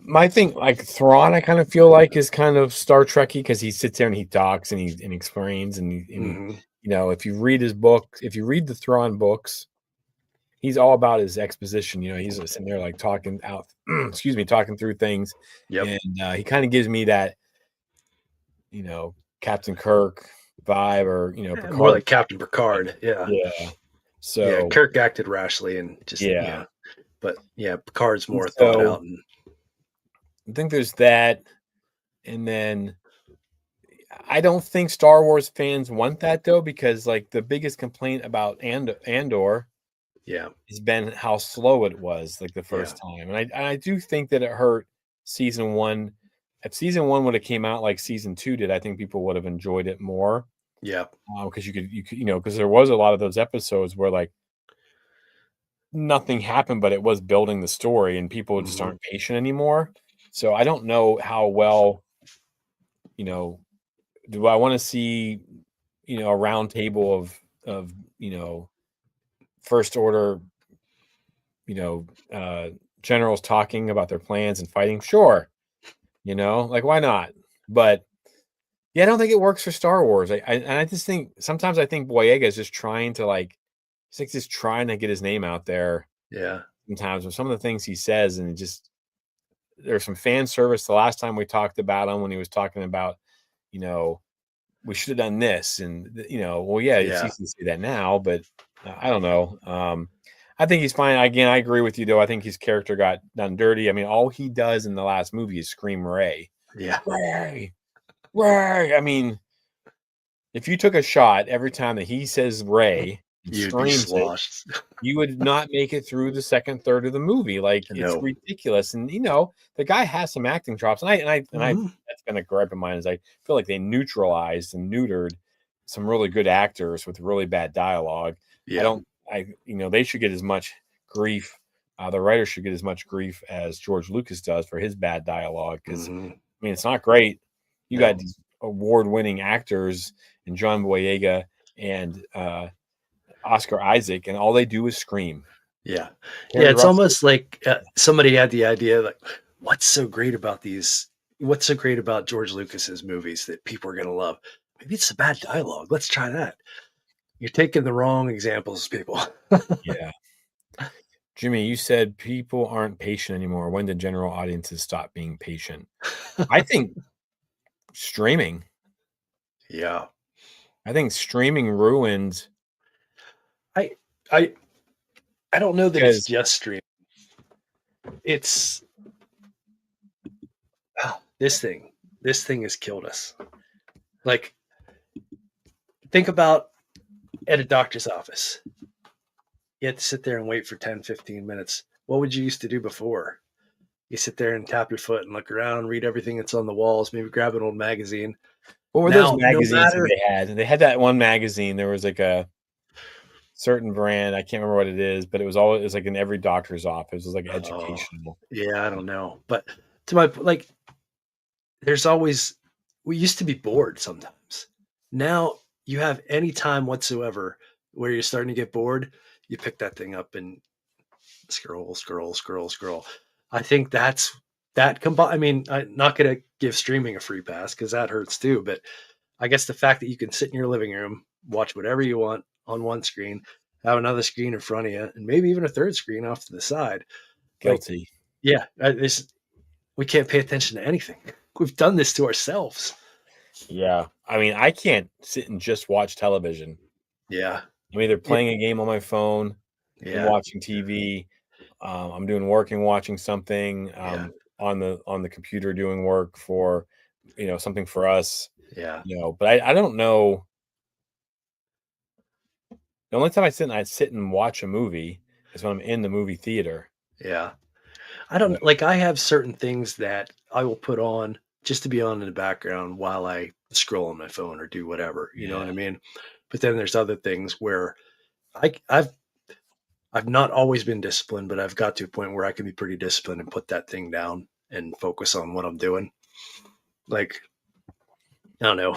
my thing like Thrawn, I kind of feel like is kind of Star Trekky because he sits there and he talks and he explains and Mhm. if you read his book, if you read the Thrawn books, he's all about his exposition. He's sitting there like talking out, excuse me, talking through things, Yep. and he kind of gives me that Captain Kirk vibe or More Picard like Captain Picard. Yeah. vibe. Yeah. Yeah. So Kirk acted rashly and just, yeah. but yeah, Picard's And more thought so out. And I think there's that, and then I don't think Star Wars fans want that though, because like the biggest complaint about Andor yeah. has been how slow it was like the Yeah. first time, and I do think that it hurt season one. If season one would have came out like season two did, I think people would have enjoyed it more Yeah. because you could because there was a lot of those episodes where like nothing happened, but it was building the story, and people just Hmm. aren't patient anymore. So I don't know how well you know do I want to see a round table of first order you know generals talking about their plans and fighting? Sure, like why not? But yeah, I don't think it works for Star Wars. I just think sometimes I think Boyega is just trying to he's like just trying to get his name out there Yeah. sometimes with some of the things he says, and it just there's some fan service. The last time we talked about him when he was talking about you know we should have done this and well yeah, it's Yeah. easy to say that now, but I don't know. I think he's fine. Again, I agree with you though. I think his character got done dirty. I mean, all he does in the last movie is scream Ray, Yeah. Ray, Ray. I mean, if you took a shot every time that he says Ray and You'd be screams it, sloshed. you would not make it through the second third of the movie. Like it's No. ridiculous. And the guy has some acting chops. And I Hmm. that's been a gripe of mine is I feel like they neutralized and neutered some really good actors with really bad dialogue. I Yeah. don't they should get as much grief. The writer should get as much grief as George Lucas does for his bad dialogue because Hmm. I mean it's not great. You got No. these award-winning actors and John Boyega and Oscar Isaac, and all they do is scream. Yeah. Yeah. Harry It's Russell, almost like somebody had the idea, like, what's so great about these? What's so great about George Lucas's movies that people are going to love? Maybe it's the bad dialogue. Let's try that. You're taking the wrong examples, people. yeah. Jimmy, you said people aren't patient anymore. When did general audiences stop being patient? I think streaming. Yeah. I think streaming ruined I I I don't know that it's because just stream. It's this thing. This thing has killed us. Like, think about at a doctor's office. You had to sit there and wait for 10, 15 minutes. What would you used to do before? You sit there and tap your foot and look around, read everything that's on the walls, maybe grab an old magazine. what were those Now, no magazines that matter, they had? They had that one magazine. There was like a certain brand. I can't remember what it is, but it was like in every doctor's office. It was like oh, educational. yeah, I don't know. But to my, like, there's always, we used to be bored sometimes. Now you have any time whatsoever where you're starting to get bored, you pick that thing up and scroll, scroll, scroll, scroll. I think that combined. I mean, I'm not going to give streaming a free pass because that hurts too. But I guess the fact that you can sit in your living room, watch whatever you want on one screen, have another screen in front of you, and maybe even a third screen off to the side. Like, Guilty. yeah, we can't pay attention to anything. We've done this to ourselves. Yeah. I mean, I can't sit and just watch television. Yeah, I'm either it, playing a game on my phone and yeah, watching TV. I'm doing work and watching something yeah, on the computer doing work for something for us. yeah, But I don't know. The only time I sit and watch a movie is when I'm in the movie theater. Yeah. I don't like I have certain things that I will put on just to be on in the background while I scroll on my phone or do whatever, you know what Yeah. I mean? But then there's other things where I've not always been disciplined, but I've got to a point where I can be pretty disciplined and put that thing down and focus on what I'm doing. Like, I don't know,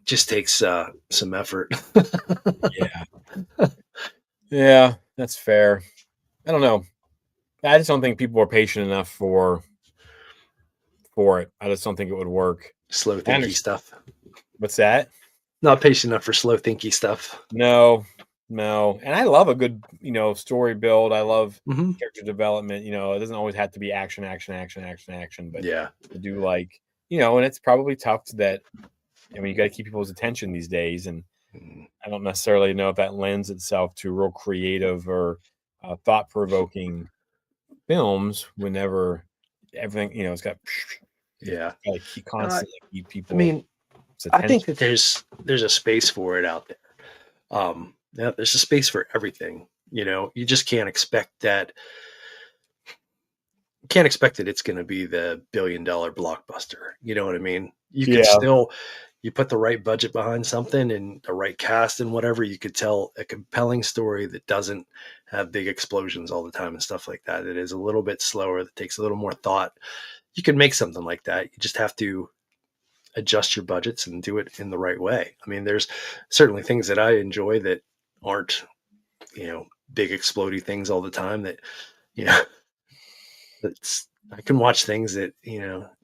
just takes some effort. Yeah. Yeah, that's fair. I don't know. I just don't think people are patient enough for it. I just don't think it would work. Slow I thinky understand. stuff. What's that? Not patient enough for slow thinky stuff. No, no. And I love a good, story build. I love Hmm. character development. It doesn't always have to be action, action, action, action, action, but Yeah. I do like, and it's probably tough that, you got to keep people's attention these days. And Mm. I don't necessarily know if that lends itself to real creative or thought provoking films whenever everything, it's got, you Yeah. got to keep Uh, constantly keep I people's mean, I think attention. that there's a space for it out there. Yeah, there's a space for everything. You just can't expect that it's going to be the $1 billion blockbuster. You know what I mean? You could Yeah. still, you put the right budget behind something and the right cast and whatever, you could tell a compelling story that doesn't have big explosions all the time and stuff like that. It is a little bit slower, that takes a little more thought. You can make something like that. You just have to adjust your budgets and do it in the right way. I mean, there's certainly things that I enjoy that aren't, you know, big explodey things all the time that, you know, that's I can watch things that,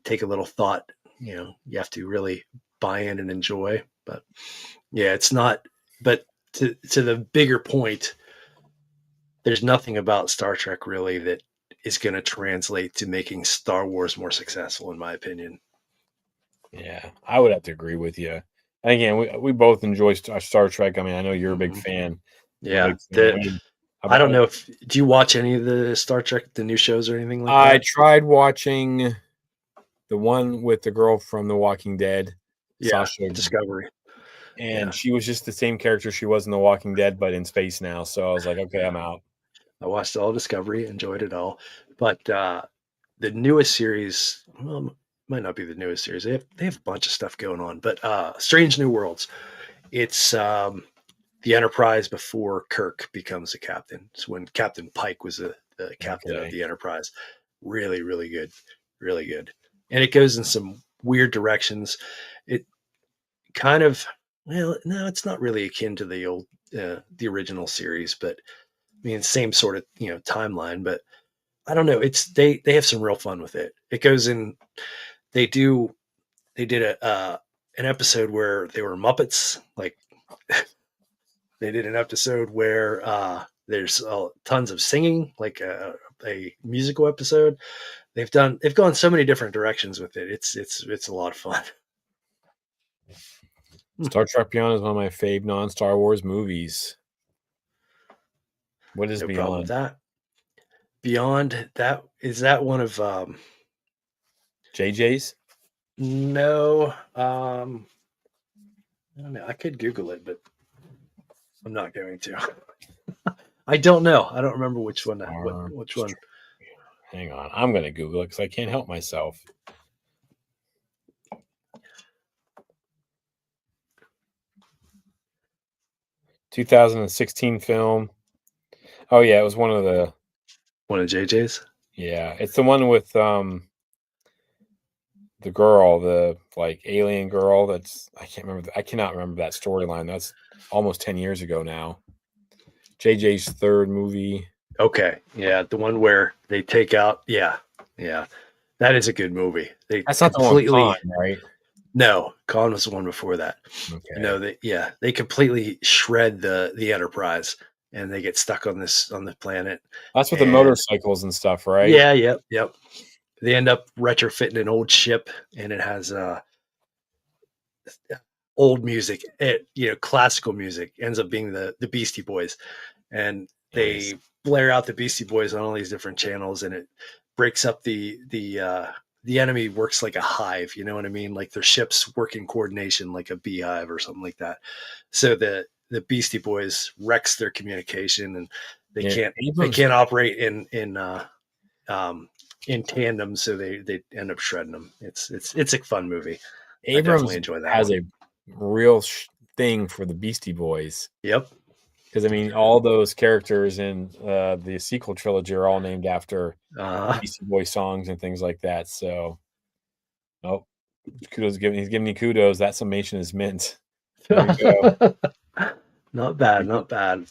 take a little thought, you have to really buy in and enjoy. But yeah, it's not but to the bigger point, there's nothing about Star Trek really that is going to translate to making Star Wars more successful in my opinion. Yeah, I would have to agree with you. And again, we both enjoy Star Trek. I mean, I know you're a big Hmm. fan. I'm a Yeah. big fan. I mean, I don't know if do you watch any of the Star Trek, the new shows or anything like I that? tried watching the one with the girl from The Walking Dead, Yeah, Sasha, Discovery. and Yeah. she was just the same character she was in The Walking Dead, but in space now. So I was like, okay, Yeah. I'm out. I watched all Discovery, enjoyed it all. But the newest series, well, might not be the newest series. They have a bunch of stuff going on. But Strange New Worlds. It's the Enterprise before Kirk becomes a captain. It's when Captain Pike was the captain of Okay. the Enterprise. Really, really good, really good. And it goes in some weird directions. It kind of, well, no, it's not really akin to the original series, but I mean, same sort of timeline. But I don't know. It's they have some real fun with it. It goes in. They do. They did an episode where they were Muppets. Like they did an episode where there's tons of singing, like a musical episode. They've gone so many different directions with it. It's a lot of fun. Star Trek Beyond is one of my fave non-Star Wars movies. What is No problem with Beyond? that. Beyond that, is that one of JJ's? no, I don't know. I could Google it, but I'm not going to. I don't know. I don't remember which one. Star Which one? Trek. Hang on, I'm gonna Google it because I can't help myself. 2016 film. Oh yeah, it was one of the. One of JJ's. Yeah, it's the one with the girl, the like alien girl. That's I can't remember. I cannot remember that storyline. That's almost 10 years ago now. JJ's third movie. Okay, yeah, the one where they take out. Yeah, yeah, that is a good movie. They That's not the one with Khan, completely right? no. Khan was the one before that. Okay, They completely shred the Enterprise, and they get stuck on the planet. that's with the And motorcycles and stuff, right? yeah, yep, yep. They end up retrofitting an old ship, and it has old music. Classical music ends up being the Beastie Boys, and Nice. they blare out the Beastie Boys on all these different channels, and it breaks up the enemy works like a hive. You know what I mean? Like their ships work in coordination, like a beehive or something like that. So the Beastie Boys wrecks their communication, and They Yeah, can't Abrams. operate in tandem, so they end up shredding them. It's a fun movie. I definitely Abrams enjoy that has one. a real thing for the Beastie Boys. Yep. Because I mean, all those characters in the sequel trilogy are all named after Beastie Boy songs and things like that. So, oh, kudos! He's giving me kudos. That summation is mint. There you go. Not bad, not bad.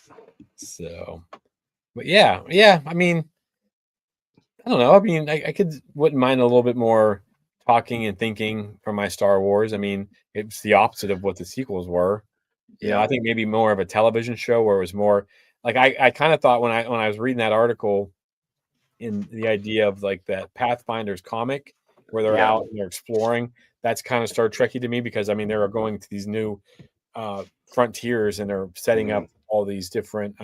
So, but yeah. I mean, I don't know. I mean, I wouldn't mind a little bit more talking and thinking from my Star Wars. I mean, it's the opposite of what the sequels were. Yeah. I think maybe more of a television show where it was more like I kind of thought when I was reading that article in the idea of like that Pathfinders comic where they're Yeah. out and they're exploring. That's kind of Star Trekky to me because I mean they're going to these new frontiers and they're setting up all these different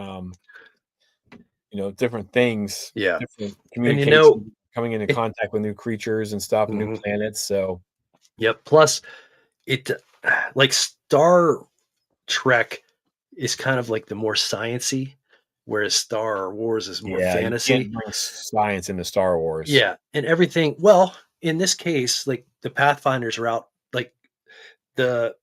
different things, Yeah. different And communication, coming into it, contact with new creatures and stuff and new mhm. planets. So Yep. Plus, it like Star Trek is kind of like the more sciency, whereas Star Wars is more yeah, you can't fantasy. bring science into Star Wars. Yeah, and everything. Well, in this case, like the Pathfinders are out, like the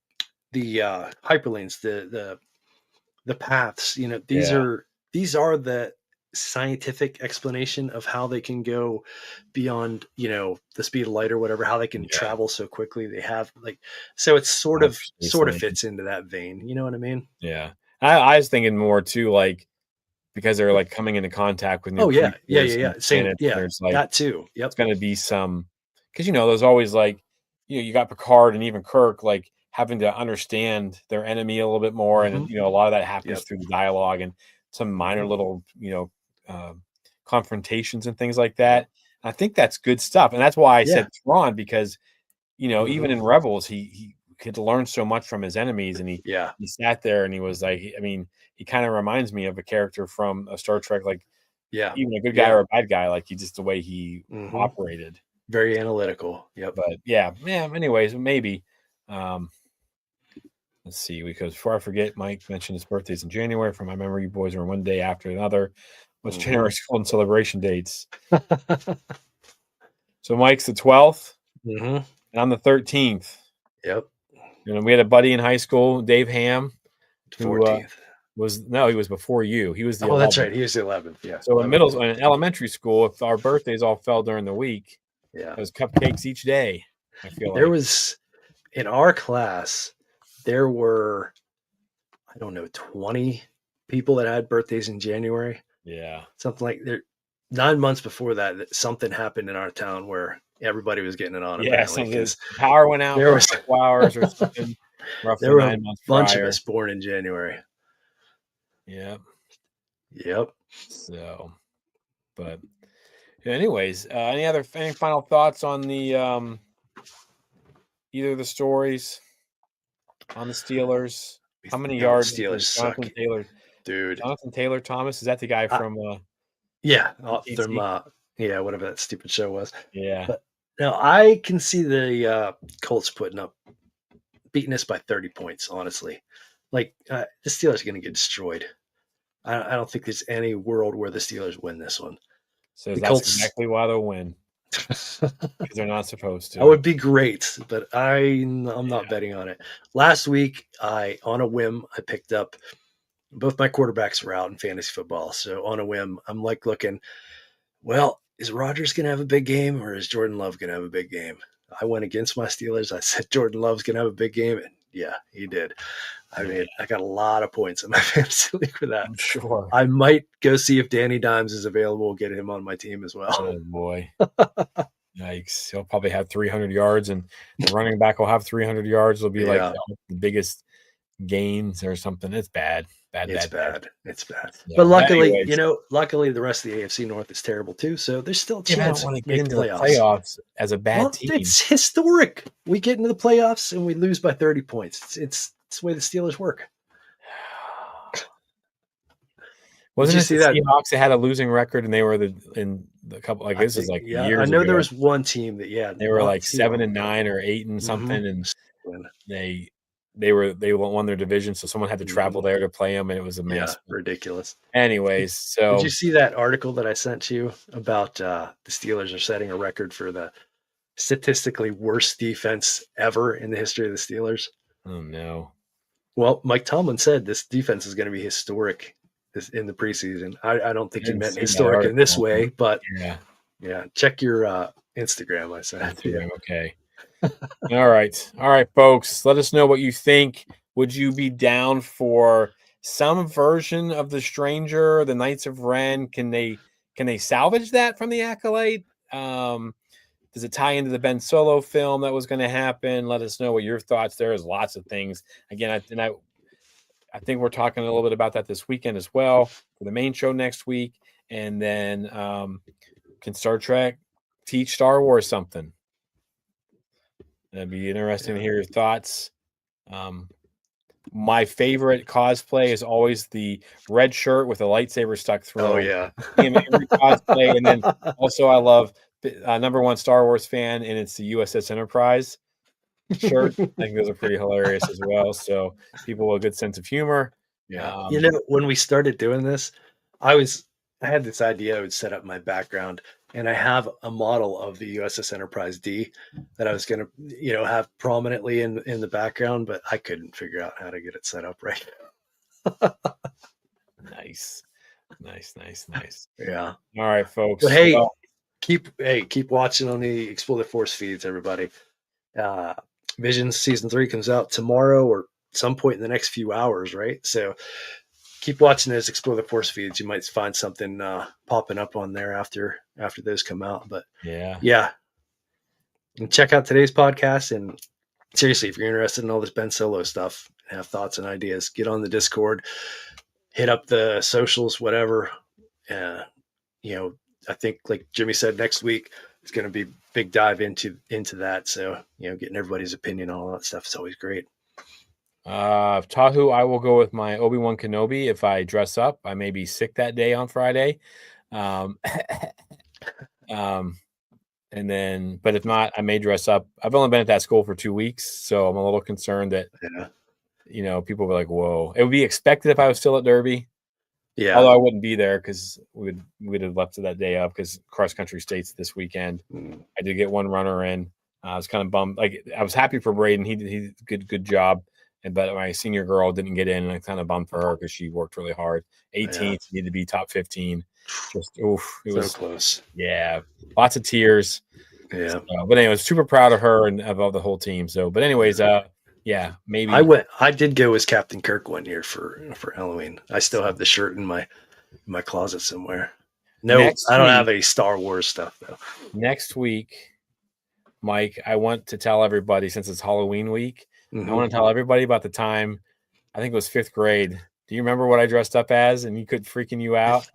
hyperlanes, the paths. Yeah, these are the scientific explanation of how they can go beyond the speed of light or whatever, how they can yeah. travel so quickly. They have like so it's Hyperspace sort of lane. fits into that vein. You know what I mean? Yeah. I was thinking more too, like because they're like coming into contact with new Oh yeah, yeah, yeah, creatures and yeah. Same, planets, and yeah, there's like that too. it's Yep. gonna be some because there's always like you got Picard and even Kirk like having to understand their enemy a little bit more, and Hmm. a lot of that happens Yep. through the dialogue and some minor Hmm. little confrontations and things like that. I think that's good stuff, and that's why I Yeah. said Thrawn because even Hmm. in Rebels, he could learn so much from his enemies, and he Yeah. he sat there and he was like, I mean, he kind of reminds me of a character from a Star Trek, like Yeah. even a good guy Yeah. or a bad guy, like he just the way he Hmm. operated. Very analytical. Yep. But yeah. Anyways, maybe. Um, let's see, because before I forget, Mike mentioned his birthday's in January. From my memory, you boys are one day after another. What's Hmm. January school and celebration dates? So Mike's the 12th, Hmm. and I'm the 13th. Yep. We had a buddy in high school, Dave Ham, who 14th. he was before you. He was the Oh, that's 11th. right. He was the 11th. Yeah. So 11th. in elementary school, if our birthdays all fell during the week, Yeah. it was cupcakes each day. I feel There like, was in our class, there were, I don't know, 20 people that had birthdays in January. yeah, Something like there 9 months before that, something happened in our town where everybody was getting it on apparently Some of the because power went out there for a was couple hours or something, there roughly were a 9 months bunch of prior. us born in January. Yeah. Yep. So, but anyways, any final thoughts on the either of the stories on the Steelers? How many No, the yards Steelers did suck, dude. Jonathan Taylor Thomas? Is that the guy from Yeah, from TNT? yeah, whatever that stupid show was. Yeah. But now I can see the Colts beating us by 30 points. Honestly, like the Steelers are going to get destroyed. I don't think there's any world where the Steelers win this one. So The that's Colts. exactly why they'll win That because they're not supposed to. would be great, but I'm not Yeah. betting on it. Last week, on a whim, I picked up both my quarterbacks were out in fantasy football. So on a whim, I'm like looking, well, is Rodgers going to have a big game or is Jordan Love going to have a big game? I went against my Steelers. I said Jordan Love's going to have a big game. And yeah, he did. Yeah, I got a lot of points in my fantasy league for that. I'm sure. I might go see if Danny Dimes is available, get him on my team as well. Oh boy. Yikes. He'll probably have 300 yards, and the running back will have 300 yards. It'll be like Yeah, the biggest gains or something. It's bad. it's Bad. bad. It's bad. But So, luckily, anyways, luckily the rest of the AFC North is terrible too. So there's still a yeah, I don't chance want we to can get make the into the playoffs. playoffs as a bad Well, team. it's historic. We get into the playoffs and we lose by 30 points. It's the way the Steelers work. Did Wasn't you it the see that? Seahawks that had a losing record and they were in the couple like I this is think, like yeah, I years know there ago. was one team that, yeah, They were not like too long ago. 7-9 or 8 and Mm-hmm. something, and they they won their division, so someone had to travel there to play them, and it was a Yeah, mess. ridiculous. Anyways, Did so you see that article that I sent you about the Steelers are setting a record for the statistically worst defense ever in the history of the Steelers? oh no. Well, Mike Tomlin said this defense is going to be historic in the preseason. I don't I think he didn't meant see that historic in this article. way, but Yeah, yeah, check your Instagram. I sent it to you. Instagram. Okay. All right, folks. Let us know what you think. Would you be down for some version of the Stranger, the Knights of Ren? Can they salvage that from the Acolyte? Does it tie into the Ben Solo film that was going to happen? Let us know what your thoughts. There's lots of things. Again, I think we're talking a little bit about that this weekend as well for the main show next week, and then can Star Trek teach Star Wars something? That'd be interesting to hear your thoughts. My favorite cosplay is always the red shirt with a lightsaber stuck through. Oh yeah, In every cosplay, and then also I love number one Star Wars fan, and it's the USS Enterprise shirt. I think those are pretty hilarious as well. So people with a good sense of humor. yeah. You know, when we started doing this, I had this idea I would set up my background, and I have a model of the USS Enterprise D that I was going to, have prominently in the background, but I couldn't figure out how to get it set up right. Nice. Yeah. All right, folks. But hey, Well, keep watching on the Explore the Force feeds, everybody. Visions season 3 comes out tomorrow or some point in the next few hours, right? So keep watching those Explore the Force feeds. You might find something popping up on there after those come out. But yeah, and check out today's podcast. And seriously, if you're interested in all this Ben Solo stuff, have thoughts and ideas, get on the Discord, hit up the socials, whatever. I think like Jimmy said, next week it's going to be big dive into that. So getting everybody's opinion on all that stuff is always great. Tahu, I will go with my Obi-Wan Kenobi if I dress up. I may be sick that day on Friday. And then, but if not, I may dress up. I've only been at that school for 2 weeks, so I'm a little concerned that people will be like, "Whoa!" It would be expected if I was still at Derby. Yeah. Although I wouldn't be there because we'd have left that day up because cross country states this weekend. I did get one runner in. I was kind of bummed. Like I was happy for Braden. He did good job. But my senior girl didn't get in, and I kind of bummed for her because she worked really hard. 18th, needed to be top 15. Just it was close. Yeah, lots of tears. Yeah, but anyway, I was super proud of her and of the whole team. So, but anyways, yeah, maybe I did go as Captain Kirk one year for Halloween. I still have the shirt in my closet somewhere. No, I don't have any Star Wars stuff though. Next week, Mike, I want to tell everybody since it's Halloween week. I want to tell everybody about the time. I think it was 5th grade. Do you remember what I dressed up as? And you could freaking you out.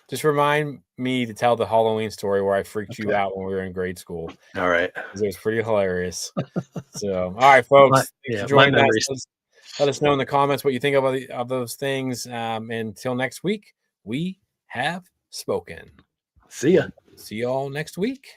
Just remind me to tell the Halloween story where I freaked you out when we were in grade school. All right. It was pretty hilarious. So, all right, folks. Thanks for joining us. Let us know in the comments what you think of those things. Until next week, we have spoken. See ya. See y'all next week.